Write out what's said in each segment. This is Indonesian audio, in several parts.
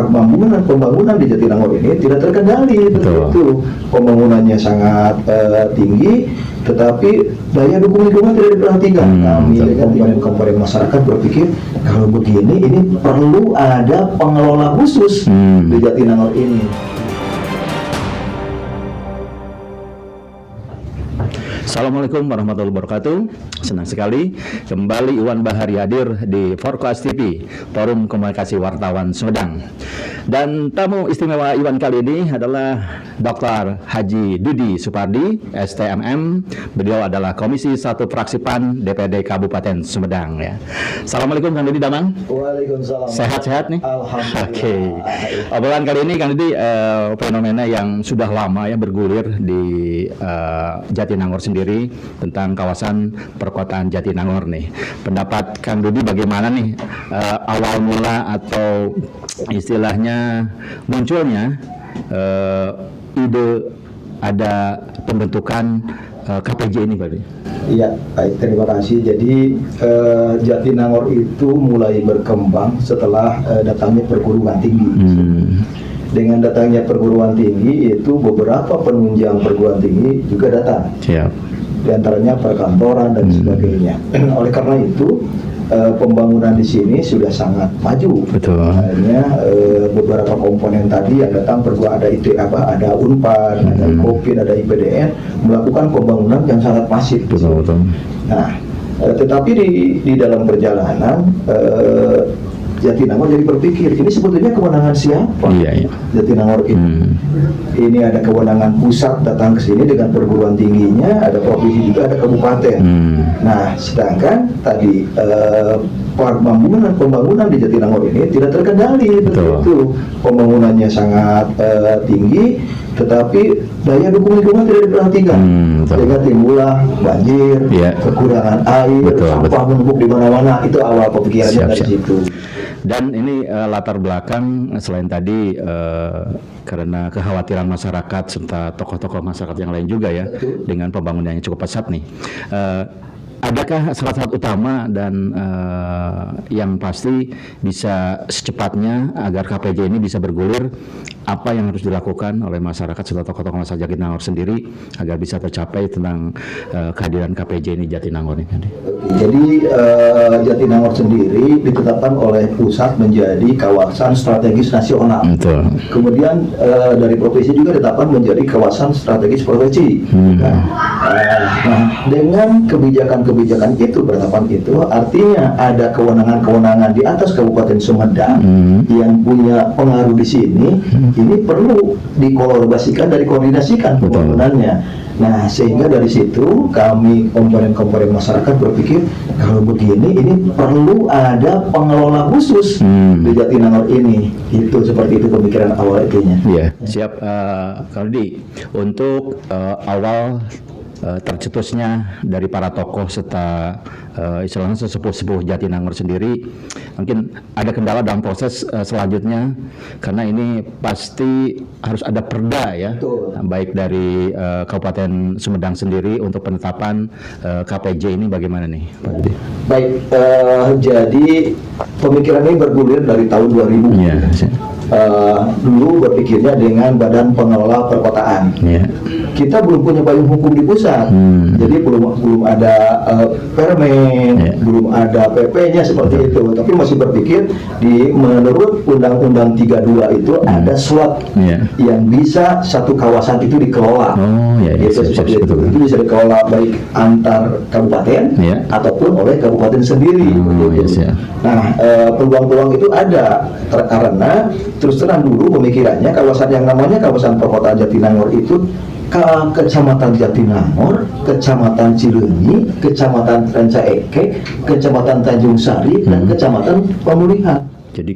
pembangunan di Jatinangor ini tidak terkendali. Begitu. Pembangunannya sangat tinggi, tetapi daya dukung lingkungan tidak diperhatikan. Kami komponen masyarakat berpikir kalau begini ini perlu ada pengelola khusus di Jatinangor ini. Assalamualaikum warahmatullahi wabarakatuh. Senang sekali kembali Iwan Bahari hadir di Forecast TV, Forum Komunikasi Wartawan Sumedang. Dan tamu istimewa Iwan kali ini adalah Dr. Haji Dudi Supardi, STMM. Beliau adalah Komisi 1 Fraksi PAN DPD Kabupaten Sumedang. Ya. Assalamualaikum Kang Dudi Damang. Waalaikumsalam. Sehat-sehat nih? Alhamdulillah. Oke. Obrolan kali ini Kang Dudi fenomena yang sudah lama ya bergulir di Jatinangor sendiri tentang kawasan perkotaan Jatinangor nih. Pendapat Kang Dudi bagaimana nih awal mula atau istilahnya munculnya ide ada pembentukan KPJ ini Pak? Iya, baik, terima kasih. Jadi Jatinangor itu mulai berkembang setelah datangnya perguruan tinggi. Dengan datangnya perguruan tinggi itu beberapa penunjang perguruan tinggi juga datang. Siap. Di antaranya perkantoran dan sebagainya. Oleh karena itu pembangunan di sini sudah sangat maju. Betul. Akhirnya beberapa komponen tadi yang datang ada ada Unpad, ada Kopin, ada IPDN melakukan pembangunan yang sangat masif. Betul. Nah, tetapi di dalam perjalanan Jatinangor jadi berpikir ini sebetulnya kewenangan siapa? Iya. Jatinangor ini. Ini ada kewenangan pusat datang ke sini dengan perguruan tingginya, ada provinsi juga, ada kabupaten. Nah, sedangkan tadi pembangunan di Jatinangor ini tidak terkendali. Begitu. Pembangunannya sangat tinggi, tetapi daya dukung lingkungan tidak diperhatikan. Sehingga timbullah banjir, kekurangan air, sampah menumpuk di mana-mana. Itu awal pemikirannya dari situ. Dan ini latar belakang selain tadi karena kekhawatiran masyarakat serta tokoh-tokoh masyarakat yang lain juga ya. Betul. Dengan pembangunan yang cukup pesat nih. Adakah syarat-syarat utama dan yang pasti bisa secepatnya agar KPJ ini bisa bergulir, apa yang harus dilakukan oleh masyarakat serta tokoh-tokoh masyarakat Jatinangor sendiri agar bisa tercapai tentang kehadiran KPJ ini Jatinangor ini? Jadi Jatinangor sendiri ditetapkan oleh pusat menjadi kawasan strategis nasional. Betul. Kemudian dari provinsi juga ditetapkan menjadi kawasan strategis provinsi. Nah, dengan kebijakan itu, penetapan itu artinya ada kewenangan-kewenangan di atas Kabupaten Sumedang yang punya pengaruh di sini. Ini perlu dikolaborasikan dan dikoordinasikan pembangunannya. Nah, sehingga dari situ kami komponen-komponen masyarakat berpikir kalau begini ini perlu ada pengelola khusus di Jatinangor ini. Itu seperti itu pemikiran awal itunya. Iya, siap. Kalau untuk awal tercetusnya dari para tokoh serta istilahnya sesepuh-sepuh Jatinangor sendiri, mungkin ada kendala dalam proses selanjutnya karena ini pasti harus ada perda ya. Betul. Baik dari Kabupaten Sumedang sendiri untuk penetapan KPJ ini bagaimana nih Pak Dudi? Baik, jadi pemikiran ini bergulir dari tahun 2000. Ya, dulu berpikirnya dengan Badan Pengelola Perkotaan. Kita belum punya payung hukum di pusat, jadi belum ada permen, belum ada PP-nya seperti itu. Tapi masih berpikir menurut Undang-Undang 32 itu ada SWOT yang bisa satu kawasan itu dikelola. Itu bisa dikelola baik antar kabupaten ataupun oleh kabupaten sendiri. Nah, peluang-peluang itu ada karena terus terang dulu pemikirannya kawasan yang namanya kawasan perkotaan Jatinangor itu Kecamatan Jatinangor, Kecamatan Cileunyi, Kecamatan Rancaekek, Kecamatan Tanjung Sari, dan Kecamatan Pemulihan. Jadi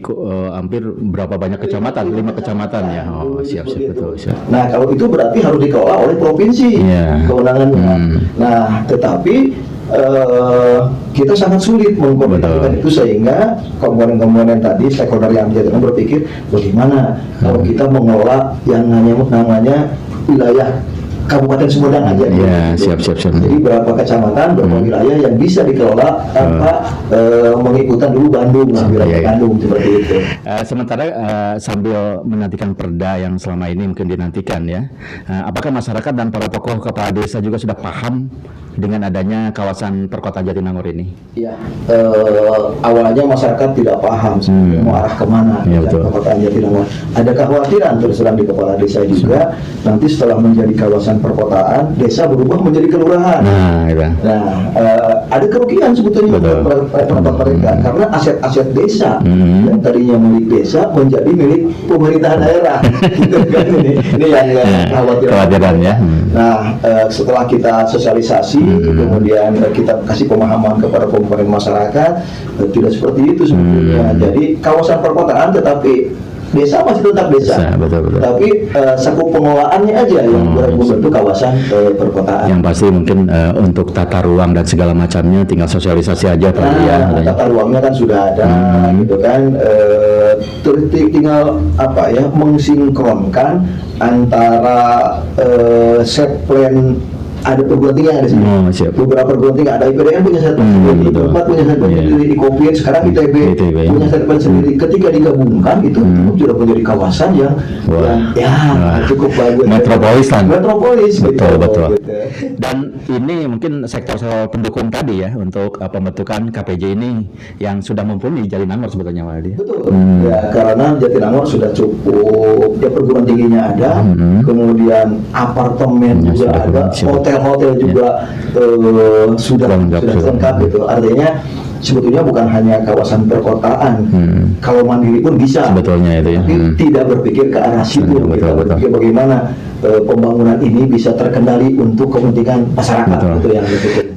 hampir berapa banyak kecamatan? 5 kecamatan ya. Oh, siap betul. Siap. Nah, kalau itu berarti harus dikelola oleh provinsi kewenangannya. Nah, tetapi kita sangat sulit mengkoordinasikan itu sehingga komponen-komponen tadi stakeholder yang berpikir bagaimana kalau kita mengelola yang namanya wilayah Kabupaten Sumedang aja. Ya, siap. Jadi berapa kecamatan, berapa wilayah yang bisa dikelola tanpa mengikutan dulu Bandung, wilayah Bandung seperti itu. Sementara sambil menantikan perda yang selama ini mungkin dinantikan ya, apakah masyarakat dan para tokoh kepala desa juga sudah paham dengan adanya kawasan perkotaan Jatinangor ini? Ya, awalnya masyarakat tidak paham mau arah kemana perkotaan Jatinangor. Ada kekhawatiran terus terang di kepala desa juga. Nanti setelah menjadi kawasan perkotaan, desa berubah menjadi kelurahan. Ada kerugian sebetulnya tempat mereka karena aset-aset desa yang tadinya milik desa menjadi milik pemerintahan daerah. Gitu kan ini yang kekhawatiran ya. Nah, setelah kita sosialisasi, kemudian kita kasih pemahaman kepada komponen masyarakat, tidak seperti itu sebetulnya. Jadi kawasan perkotaan tetapi desa masih tetap desa, betul. Tapi sakup pengelolaannya aja yang berbentuk kawasan perkotaan. Yang pasti mungkin untuk tata ruang dan segala macamnya tinggal sosialisasi aja tata ruangnya kan sudah ada, gitu kan. Tinggal mensinkronkan antara set plan. Ada perguruan tinggi yang ada sini. Beberapa perguruan tinggi ada IPDN punya set plan sendiri, IPA punya set plan sendiri, IKOPIN sekarang ITB punya set plan sendiri. Ketika digabungkan itu sudah menjadi kawasan yang cukup bagus. Metropolis. Betul. Dan ini mungkin sektor pendukung tadi ya untuk pembentukan KPJ ini yang sudah mumpuni di Jatinangor sebetulnya, Waldi. Betul. Ya, karena Jatinangor sudah cukup, perguruan tingginya ada, kemudian apartemen juga ada, hotel juga sudah lengkap gitu. Artinya sebetulnya bukan hanya kawasan perkotaan. Kalau mandiri pun bisa. Sebetulnya itu ya. Tapi tidak berpikir ke arah situ. Kita berpikir bagaimana pembangunan ini bisa terkendali untuk kepentingan masyarakat. Itu yang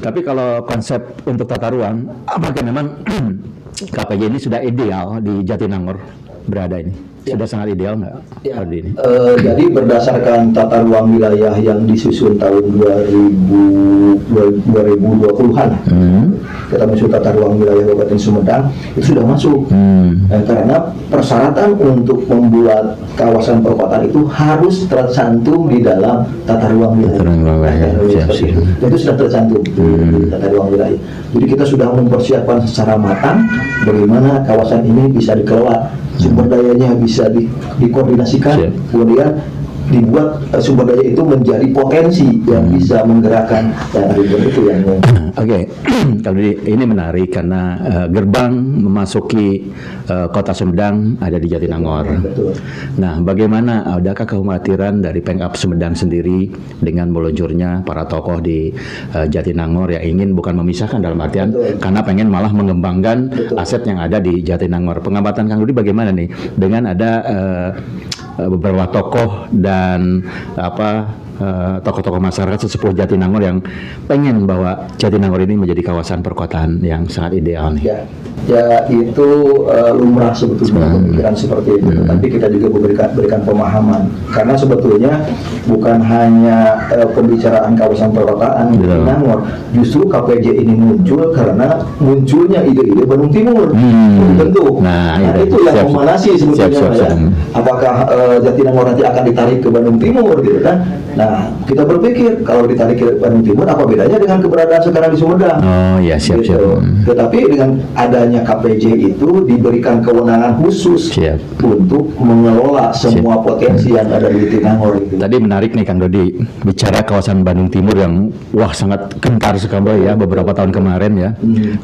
Tapi kalau konsep untuk tata ruang, apakah memang KPJ ini sudah ideal di Jatinangor berada ini? Sudah sangat ideal nggak? Ini? Jadi berdasarkan tata ruang wilayah yang disusun tahun 2020-an, kita menyusun tata ruang wilayah Kabupaten Sumedang itu sudah masuk. Karena persyaratan untuk membuat kawasan perkotaan itu harus tercantum di dalam tata ruang wilayah. Itu sudah tercantum di tata ruang wilayah. Jadi kita sudah mempersiapkan secara matang bagaimana kawasan ini bisa dikelola, sumber dayanya bisa dikoordinasikan, kemudian dibuat sumber daya itu menjadi potensi yang bisa menggerakkan dan itu yang. Oke, kalau ini menarik karena gerbang memasuki kota Sumedang ada di Jatinangor. Nah, bagaimana adakah kekhawatiran dari Pemkab Sumedang sendiri dengan meluncurnya para tokoh di Jatinangor yang ingin bukan memisahkan dalam artian karena pengen malah mengembangkan aset yang ada di Jatinangor. Pengamatan Kang Rudi bagaimana nih dengan ada beberapa tokoh dan tokoh-tokoh masyarakat sesepuh Jatinangor yang pengen bahwa Jatinangor ini menjadi kawasan perkotaan yang sangat ideal nih. Ya itu lumrah sebetulnya pemikiran seperti itu. Tapi kita juga berikan pemahaman karena sebetulnya bukan hanya pembicaraan kawasan perkotaan Jatinangor, justru KPJ ini muncul karena munculnya ide-ide Bandung Timur. Tentu. Nah, itu yang memanasi sebetulnya. Apakah Jatinangor nanti akan ditarik ke Bandung Timur gitu kan? Nah, kita berpikir kalau ditarik ke Bandung Timur apa bedanya dengan keberadaan sekarang di Sumedang? Oh ya, siap. Tetapi dengan adanya KPJ itu diberikan kewenangan khusus untuk mengelola semua potensi yang ada di Jatinangor itu. Tadi menarik nih Kang Dodi bicara kawasan Bandung Timur yang sangat kentar sekali ya beberapa tahun kemarin ya.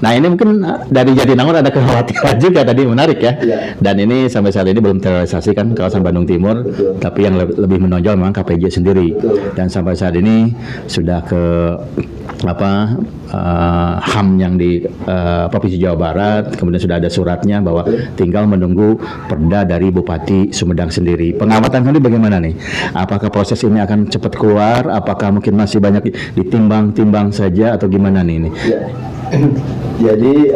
Nah, ini mungkin dari Jatinangor ada kekhawatiran juga tadi menarik ya. Dan ini sampai saat ini belum terrealisasi kan kawasan Bandung Timur. Tapi yang lebih menonjol memang KPJ sendiri. Dan sampai saat ini sudah ke HAM yang di Provinsi Jawa Barat, kemudian sudah ada suratnya bahwa tinggal menunggu perda dari Bupati Sumedang sendiri. Pengamatan Anda bagaimana nih? Apakah proses ini akan cepat keluar? Apakah mungkin masih banyak ditimbang-timbang saja atau gimana nih ini? Jadi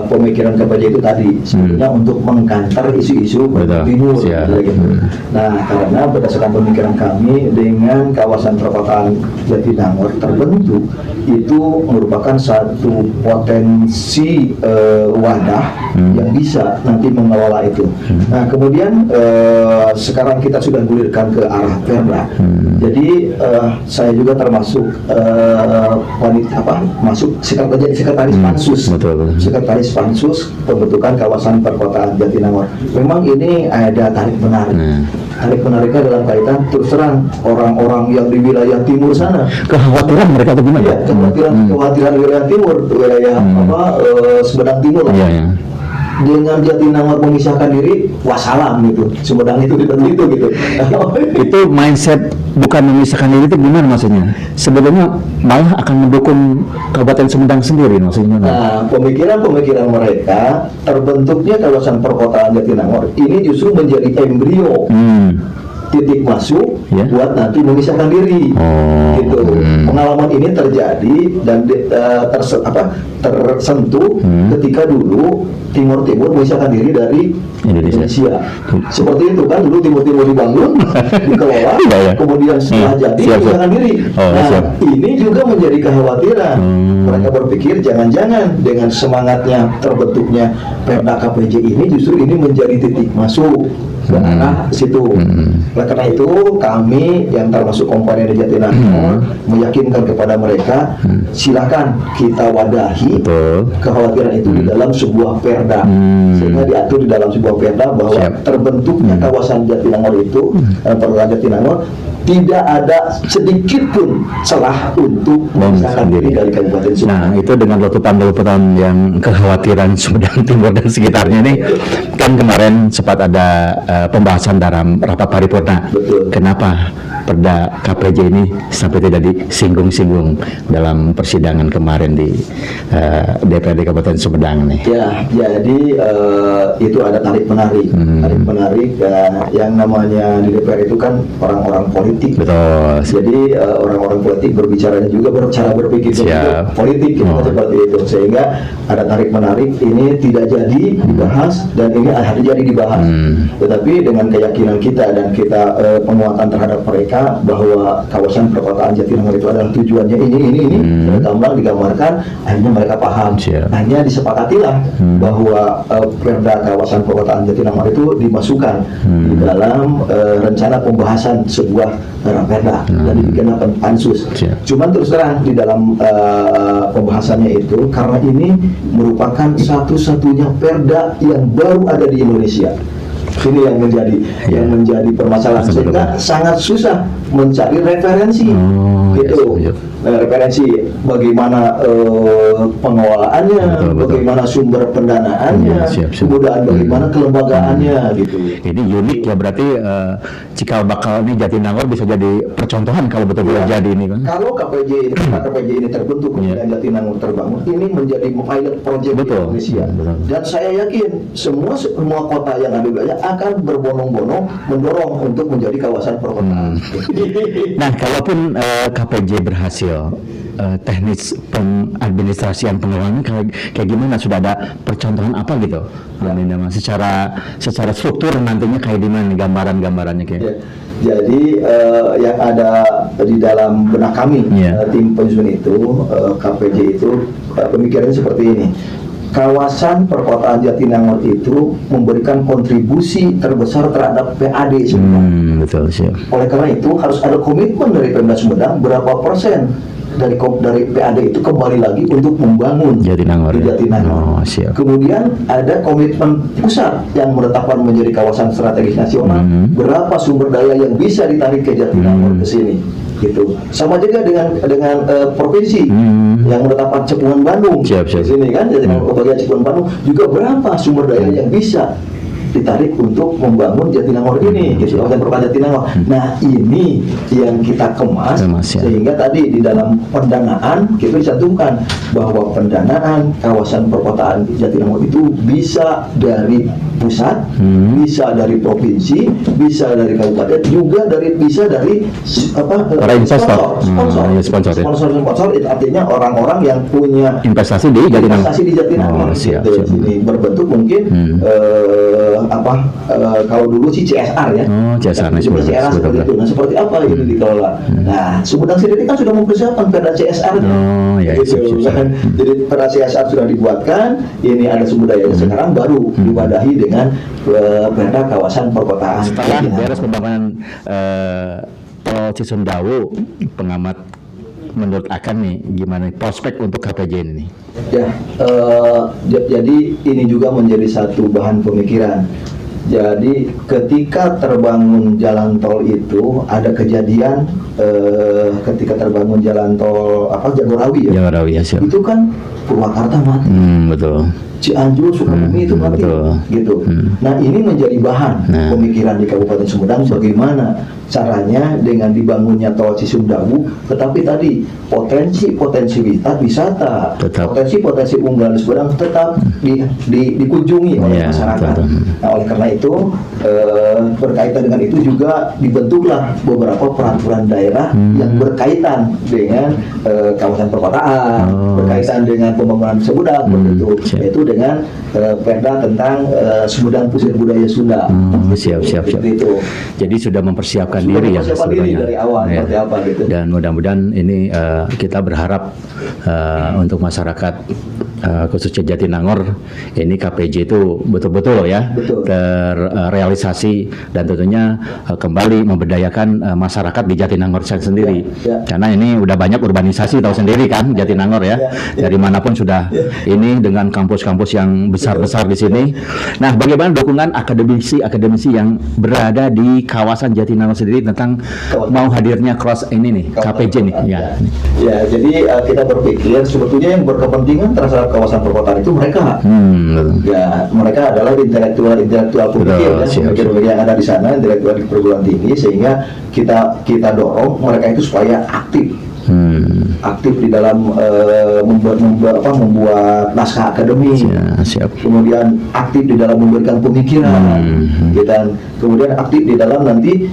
pemikiran KPJ itu tadi sebenarnya untuk mengkantar isu-isu timur. Gitu. Nah, karena berdasarkan pemikiran kami dengan kawasan perkotaan Jatinangor terbentuk itu merupakan satu potensi wadah yang bisa nanti mengelola itu. Nah, kemudian sekarang kita sudah gulirkan ke arah Perda. Jadi saya juga termasuk masuk sekretaris Pansus. Sekretaris Pansus pembentukan kawasan perkotaan Jatinangor. Memang ini ada tarik menarik. Tarik menariknya dalam kaitan terus terang orang-orang yang di wilayah timur sana. Kekhawatiran mereka itu gimana? Iya, kekhawatiran wilayah timur, wilayah Sumedang Timur. Dengan Jatinangor memisahkan diri, wassalam gitu. Sumedang itu gitu. Itu mindset bukan memisahkan diri itu gimana maksudnya? Sebenarnya malah akan mendukung Kabupaten Sumedang sendiri maksudnya. Nah, pemikiran mereka terbentuknya kawasan perkotaan Jatinangor ini justru menjadi embrio. Titik masuk buat nanti memisahkan diri, gitu. Pengalaman ini terjadi dan tersentuh ketika dulu Timur memisahkan diri dari Indonesia. Seperti itu kan dulu Timur dibangun, dikelola, kemudian setelah jadi memisahkan diri. Ini juga menjadi kekhawatiran. Mereka berpikir jangan-jangan dengan semangatnya terbentuknya Perda KPJ ini justru ini menjadi titik masuk ke arah situ. Oleh karena itu kami yang termasuk komponen di Jatinangor meyakinkan kepada mereka silakan kita wadahi kekhawatiran itu di dalam sebuah perda, sehingga diatur di dalam sebuah perda bahwa terbentuknya kawasan Jatinangor itu perda Jatinangor tidak ada sedikit pun celah untuk memisahkan diri dari Kabupaten Sumedang. Nah, itu dengan letupan-letupan yang kekhawatiran Sumedang Timur dan sekitarnya ini kan kemarin sempat ada pembahasan dalam rapat paripurna. Kenapa Perda KPJ ini sampai tidak disinggung-singgung dalam persidangan kemarin di DPRD Kabupaten Sumedang nih? Ya, jadi itu ada tarik menarik, yang namanya di DPR itu kan orang-orang politik. Betul. Jadi orang-orang politik berbicaranya juga cara berpikir politik seperti itu, sehingga ada tarik menarik ini tidak jadi dibahas dan ini harus jadi dibahas. Tetapi dengan keyakinan kita dan kita penguatan terhadap mereka bahwa kawasan perkotaan Jatinangor itu adalah tujuannya ini digambarkan, akhirnya mereka paham. Akhirnya disepakatilah bahwa perda kawasan perkotaan Jatinangor itu dimasukkan di dalam rencana pembahasan sebuah perda dan dibikinkan pansus. Cuman terus terang di dalam pembahasannya itu karena ini merupakan satu-satunya perda yang baru ada di Indonesia. Ini yang menjadi permasalahan, sehingga sangat susah mencari referensi referensi bagaimana pengelolaannya, bagaimana sumber pendanaannya, kemudian bagaimana kelembagaannya gitu. Ini unik ya, berarti cikal bakal ini Jatinangor bisa jadi percontohan kalau betul-betul jadi ini kan. Kalau KPJ ini terbentuk dan Jatinangor terbangun, ini menjadi pilot project di Indonesia. Dan saya yakin semua kota yang ada wilayah akan berbondong-bondong mendorong untuk menjadi kawasan perkotaan. Nah, kalaupun KPJ berhasil, teknis pengadministrasian pengelolaan kayak gimana? Sudah ada percontohan apa gitu? Secara struktur nantinya kayak gimana gambaran-gambarannya kayak? Jadi yang ada di dalam benak kami tim penyusun itu KPJ itu pemikirannya seperti ini. Kawasan perkotaan Jatinangor itu memberikan kontribusi terbesar terhadap PAD Sumedang. Betul, siap. Oleh karena itu harus ada komitmen dari Pemda Sumedang berapa persen dari PAD itu kembali lagi untuk membangun Jatinangor. Siap. Kemudian ada komitmen pusat yang menetapkan menjadi kawasan strategis nasional, berapa sumber daya yang bisa ditarik ke Jatinangor ke sini. Gitu. Sama juga dengan provinsi yang menetapkan Cekungan Bandung. Siap. Di sini kan Jatinangor bagian Cekungan Bandung juga berapa sumber daya yang bisa ditarik untuk membangun Jatinangor ini, gitu, kawasan perkotaan Jatinangor. Nah, ini yang kita kemas ya. Sehingga tadi di dalam pendanaan kita dicantumkan bahwa pendanaan kawasan perkotaan Jatinangor itu bisa dari pusat, bisa dari provinsi, bisa dari kabupaten, juga bisa dari para investor, sponsor itu artinya orang-orang yang punya investasi di Jatinangor. Siap. Ini berbentuk mungkin kalau dulu sih CSR ya. CSR seperti itu. Nah, seperti apa ini dikelola? Nah, Sumedang sendiri kan sudah mempersiapkan perda CSR. Jadi perda CSR sudah dibuatkan. Ini ada sumber daya sekarang baru diwadahi dengan perda kawasan perkotaan. Setelah beres pembangunan Tol Cisumdawu, pengamat menurut Akan nih, gimana prospek untuk KPJ ini? Ya, jadi ini juga menjadi satu bahan pemikiran. Jadi ketika terbangun jalan tol itu ada kejadian ketika terbangun jalan tol Jagorawi ya. Jagorawi ya, siap. Itu kan Purwakarta mati. Betul. Cianjur, Sukabumi itu mati, gitu. Nah, ini menjadi bahan pemikiran di Kabupaten Sumedang bagaimana caranya dengan dibangunnya tol Cisumdawu, tetapi tadi potensi wisata, potensi unggulan di Sumedang tetap dikunjungi oleh masyarakat. Nah, oleh karena itu berkaitan dengan itu juga dibentuklah beberapa peraturan daerah yang berkaitan dengan kawasan perkotaan, berkaitan dengan pembangunan Sumedang, yaitu dengan perda tentang Sumedang Pusat Budaya Sunda. Siap. Itu. Jadi sudah mempersiapkan diri ya sebenarnya dari awal seperti apa gitu. Dan mudah-mudahan ini kita berharap untuk masyarakat khususnya Jatinangor ini KPJ itu betul-betul terrealisasi dan tentunya kembali memberdayakan masyarakat di Jatinangor sendiri. Karena ini udah banyak urbanisasi tahu sendiri kan Jatinangor ya. Dari manapun sudah ini dengan kampus-kampus yang besar-besar di sini. Nah, bagaimana dukungan akademisi yang berada di kawasan Jatinangor sendiri tentang mau hadirnya cross ini nih KPJ nih? Ya, jadi kita berpikir sebetulnya yang berkepentingan terhadap kawasan perkotaan itu mereka. Ya, mereka adalah intelektual pemikir yang ada di sana, intelektual di perguruan tinggi, sehingga kita dorong mereka itu supaya aktif di dalam membuat naskah akademis, kemudian aktif di dalam memberikan pemikiran, dan kemudian aktif di dalam nanti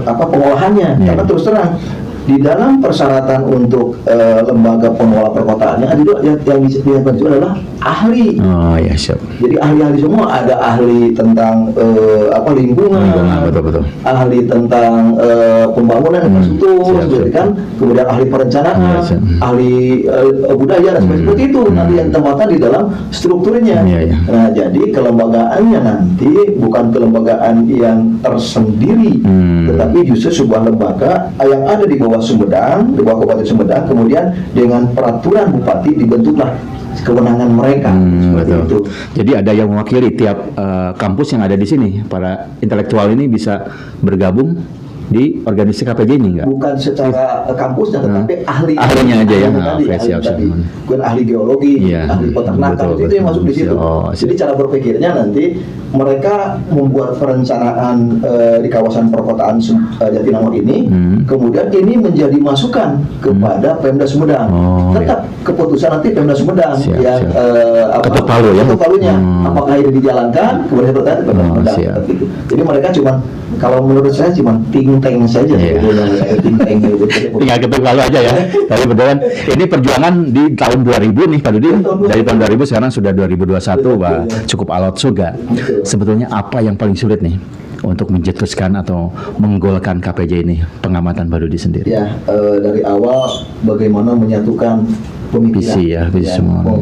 pengolahannya. Karena terus terang di dalam persyaratan untuk lembaga pengelola perkotaannya yang dihadirkan itu adalah ahli. Jadi ahli-ahli semua, ada ahli tentang lingkungan, betul. ahli tentang pembangunan infrastruktur, kan, kemudian ahli perencanaan, ahli budaya dan seperti itu nanti yang tempatnya di dalam strukturnya. Nah, jadi kelembagaannya nanti bukan kelembagaan yang tersendiri, tetapi justru sebuah lembaga yang ada di bawah Sumedang, di bawah Kabupaten Sumedang, kemudian dengan peraturan bupati dibentuklah kewenangan mereka. Betul. Itu. Jadi ada yang mewakili tiap kampus yang ada di sini. Para intelektual ini bisa bergabung di organisasi KPJ ini enggak? Bukan secara kampusnya, tetapi ahlinya aja ya. Bukan ahli geologi, ahli peternakan, itu yang masuk di situ. Jadi cara berpikirnya nanti mereka membuat perencanaan di kawasan perkotaan Jatinangor ini, kemudian ini menjadi masukan kepada Pemda Sumedang. Tetap keputusan nanti Pemda Sumedang yang ketuk palunya. Apakah ini dijalankan, kemudian bertanya Pemda Sumedang. Jadi mereka cuma, kalau menurut saya cuma ting-teng saja. Tinggal ketuk palu aja ya. Tapi beneran ini perjuangan di tahun 2000 nih Pak Dudi. Dari tahun 2000 sekarang sudah 2021, cukup alot juga. Sebetulnya apa yang paling sulit nih untuk mencetuskan atau menggolkan KPJ ini, pengamatan Pak Dudi sendiri? Ya, dari awal bagaimana menyatukan pemikiran,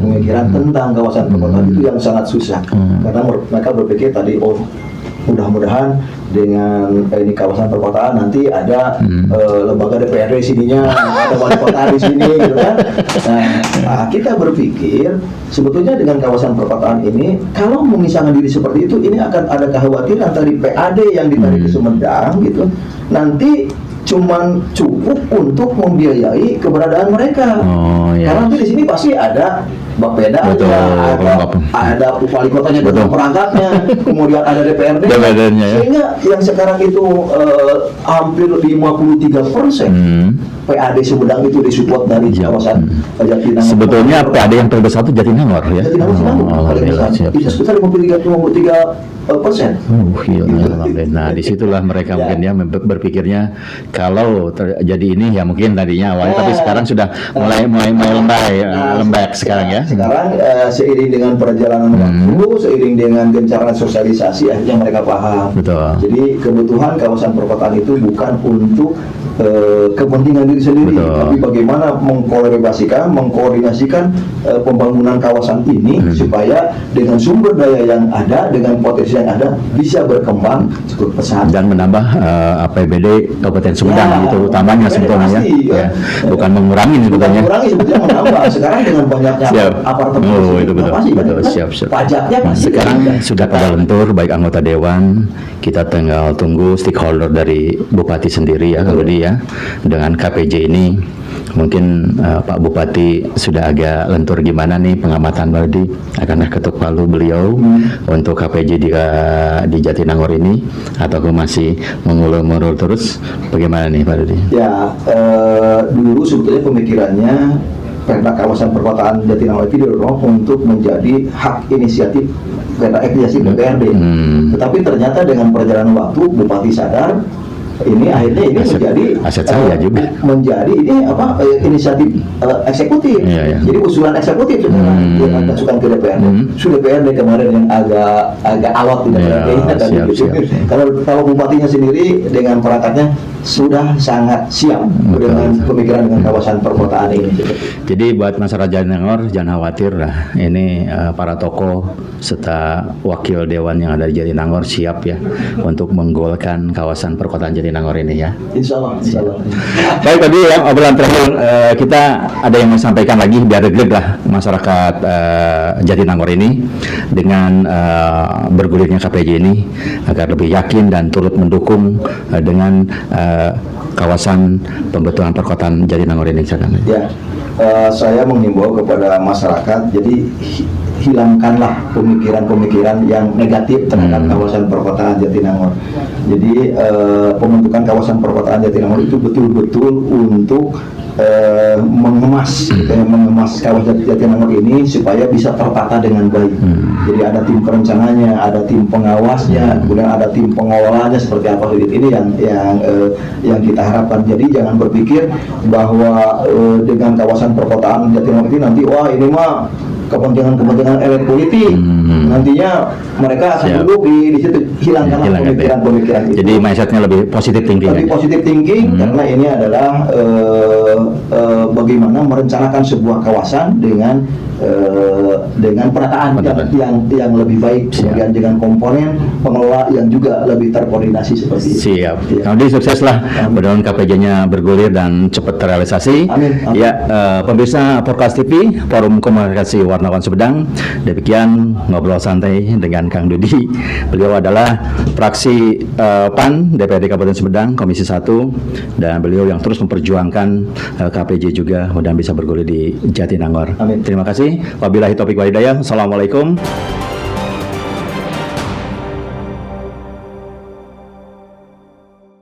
pemikiran tentang kawasan perkotaan itu yang sangat susah. Karena mereka berpikir tadi, mudah-mudahan dengan ini kawasan perkotaan nanti ada lembaga DPRD sininya, ada wali kota di sini, gitu kan. Nah, kita berpikir sebetulnya dengan kawasan perkotaan ini, kalau memisahkan diri seperti itu, ini akan ada kekhawatiran dari PAD yang ditarik ke Sumedang, gitu. Nanti cuman cukup untuk membiayai keberadaan mereka. ya. Karena nanti di sini pasti ada Bapeda, Betul, ada wali kotanya, betul, perangkatnya, kemudian ada DPRD, DPRD-nya, ya. Sehingga yang sekarang itu hampir 53% PAD Sumedang itu disupport dari kawasan Jatinangor. Sebetulnya PAD yang terbesar itu Jatinangor ya. Jatinangor paling besar. Bisa sekitar 53%. Nah, disitulah mereka mungkin ya berpikirnya kalau terjadi ini ya mungkin tadinya awalnya, tapi sekarang sudah mulai lembek sekarang ya. Sekarang seiring dengan perjalanan waktu, seiring dengan gencaran sosialisasi, akhirnya mereka paham. Betul. Jadi kebutuhan kawasan perkotaan itu bukan untuk kepentingan diri sendiri, tapi bagaimana mengkoordinasikan pembangunan kawasan ini supaya dengan sumber daya yang ada, dengan potensi yang ada bisa berkembang cukup pesat dan menambah APBD Kabupaten Sumedang itu utamanya sebetulnya ya. Bukan mengurangi sebetulnya. Menambah. Sekarang dengan banyaknya apartemen itu betul. Siap. Pajaknya sekarang sudah pada lentur baik anggota dewan, kita tinggal tunggu stakeholder dari Bupati sendiri ya kalau dia dengan KPJ ini. Mungkin Pak Bupati sudah agak lentur gimana nih pengamatan Baldi, akankah ketuk palu beliau untuk KPJ di Jatinangor ini atau masih mengulur-ulur terus, bagaimana nih Pak Baldi? Ya, dulu sebetulnya pemikirannya Perda Kawasan Perkotaan Jatinangor itu didorong untuk menjadi hak inisiatif DPRD. Tetapi ternyata dengan perjalanan waktu Bupati sadar ini akhirnya ini menjadi aset saya juga menjadi ini inisiatif eksekutif. Jadi usulan eksekutif sekarang dimasukkan ke DPRD. Sudah DPRD kemarin yang agak alot di DPRD. Kalau bupatinya sendiri dengan perangkatnya sudah sangat siap dengan pemikiran dengan kawasan perkotaan ini. Jadi buat masyarakat Jatinangor jangan khawatir lah. Ini para tokoh serta wakil dewan yang ada di Jatinangor siap ya untuk menggolkan kawasan perkotaan Jatinangor ini ya. Insya Allah. Baik, tadi ya obrolan terakhir kita ada yang mau sampaikan lagi biar deg lah masyarakat Jatinangor ini dengan bergulirnya KPJ ini agar lebih yakin dan turut mendukung dengan kawasan pembetulan perkotaan Jatinangor ini. Ya, saya menghimbau kepada masyarakat, jadi hilangkanlah pemikiran-pemikiran yang negatif terhadap kawasan perkotaan Jatinangor. Jadi pembentukan kawasan perkotaan Jatinangor itu betul-betul untuk mengemas kawasan Jatinangor ini supaya bisa tertata dengan baik. Jadi ada tim perencananya, ada tim pengawasnya, kemudian ada tim pengelolanya seperti apa ini yang kita harapkan. Jadi jangan berpikir bahwa dengan kawasan perkotaan Jatinangor ini nanti wah ini mah kepentingan elit politik, nantinya mereka akan duduk di situ. Hilangkanlah pemikiran-pemikiran itu. Jadi mindsetnya lebih positif thinking. Lebih positif thinking karena ini adalah bagaimana merencanakan sebuah kawasan dengan penataan yang lebih baik, kemudian dengan komponen pengelola yang juga lebih terkoordinasi seperti itu. Siap. Kemudian sukseslah, mudah-mudahan KPJ-nya bergulir dan cepat terrealisasi. Amin. Ya, pemirsa Podcast TV, Forum Komunikasi Warnawan Sumedang. Demikian ngobrol santai dengan Kang Dudi. Beliau adalah fraksi PAN DPRD Kabupaten Sumedang Komisi 1 dan beliau yang terus memperjuangkan KPJ juga mudah bisa bergulir di Jatinangor. Amin. Terima kasih. Wabillahi taufiq wal hidayah. Assalamualaikum.